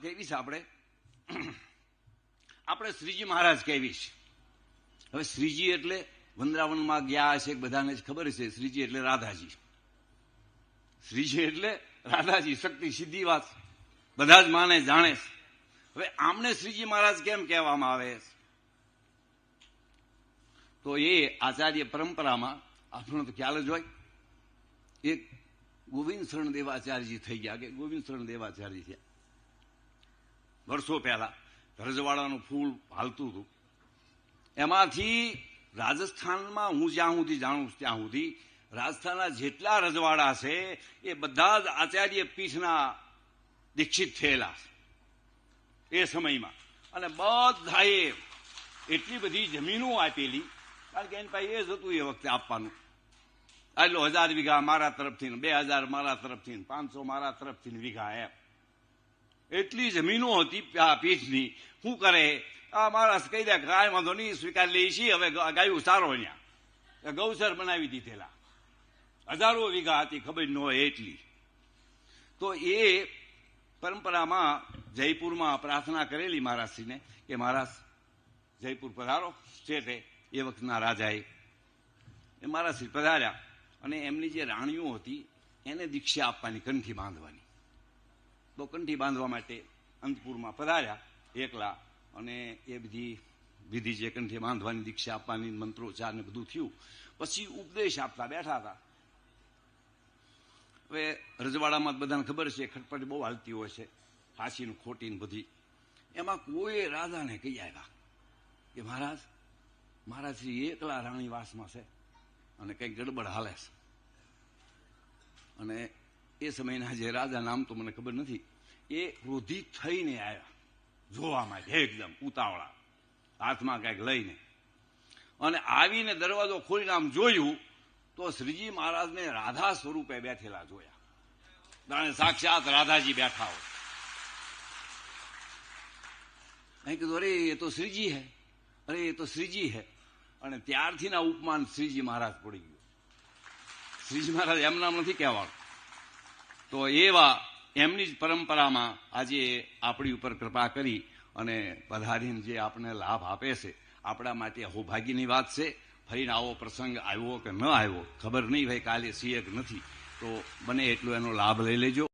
કહેવીશ આપણે શ્રીજી મહારાજ કહેવીશ. હવે શ્રીજી એટલે વૃંદાવનમાં ગયા હશે બધાને જ ખબર છે. શ્રીજી એટલે રાધાજી. શ્રીજી એટલે રાધાજી, શક્તિ સીધી વાત બધા જ માને જાણે. હવે આમને શ્રીજી મહારાજ કેમ કહેવામાં આવે? તો એ આચાર્ય પરંપરામાં આપણને તો ખ્યાલ જ હોય. એક ગોવિંદ શરણ દેવાચાર્યજી થઈ ગયા કે ગોવિંદ શરણ દેવાચાર્ય થયા વર્ષો પહેલા. રજવાડાનું ફૂલ હાલતું હતું. એમાંથી રાજસ્થાનમાં હું જ્યાં સુધી જાણું ત્યાં સુધી રાજસ્થાનના જેટલા રજવાડા છે એ બધા જ આચાર્ય પીઠના દીક્ષિત થયેલા એ સમયમાં. અને બધાએ એટલી બધી જમીનો આપેલી, કારણ કે એની પાસે એ જ હતું એ વખતે આપવાનું. આટલો 1000 વીઘા મારા તરફથી, 2000 મારા તરફથી, 500 મારા તરફથી વીઘા એમ એટલી જમીનો હતી પીઠની. શું કરે આ મહારાજ કહી દે કાંઈ વાંધો નહીં સ્વીકાર લઈ છીએ. હવે ગાયું સારો અહીંયા ગૌસર બનાવી દીધેલા. 1000 વીઘા હતી, ખબર ન હોય એટલી. તો એ પરંપરામાં જયપુરમાં પ્રાર્થના કરેલી મહારાજશ્રીને કે મહારાજ જયપુર પધારો. સ્ટેટે એ વખતના રાજાએ એ મહારાજશ્રી પધાર્યા અને એમની જે રાણીઓ હતી એને દીક્ષા આપવાની, કંઠી બાંધવાની. તો કંઠી બાંધવા માટે અંતપુરમાં પધાર્યા એકલા. અને એ બધી વિધિ જે કંઠી બાંધવાની, દીક્ષા આપવાની, મંત્રોચ્ચાર ને બધું થયું. પછી ઉપદેશ આપતા બેઠા હતા. હવે રજવાડામાં બધાને ખબર છે ખટપટ બહુ હાલતી હોય છે, ફાંસીનું ખોટીને બધી. એમાં કોઈ રાજાને કહી આવ્યા કે મહારાજ શ્રી એકલા રાણીવાસમાં છે અને કંઈક ગડબડ હાલે છે. અને એ સમયના જે રાજા, નામ તો મને ખબર નથી, એ ક્રોધિત થઈને આવ્યા જોવા માટે એકદમ ઉતાવળા, હાથમાં કંઈક લઈને. અને આવીને દરવાજો ખોલીને આમ જોયું તો શ્રીજી મહારાજને રાધા સ્વરૂપે બેઠેલા જોયા. જાણે સાક્ષાત રાધાજી બેઠા હોય. અહીં કીધું અરે એ તો શ્રીજી હે, અરે એ તો શ્રીજી હે. અને ત્યારથી ના ઉપમાન શ્રીજી મહારાજ પડી ગયું. શ્રીજી મહારાજ એમ નામ નથી કહેવાનું. તો એવા એમની જ પરંપરામાં આજે આપણી ઉપર કૃપા કરી અને પધારીને જે આપણને લાભ આપે છે, આપણા માટે સૌભાગ્યની વાત છે. ફરીને આવો પ્રસંગ આવ્યો કે ન આવ્યો ખબર નહીં ભાઈ, કાલે છીએ કે નથી, તો બને એટલો એનો લાભ લઈ લેજો.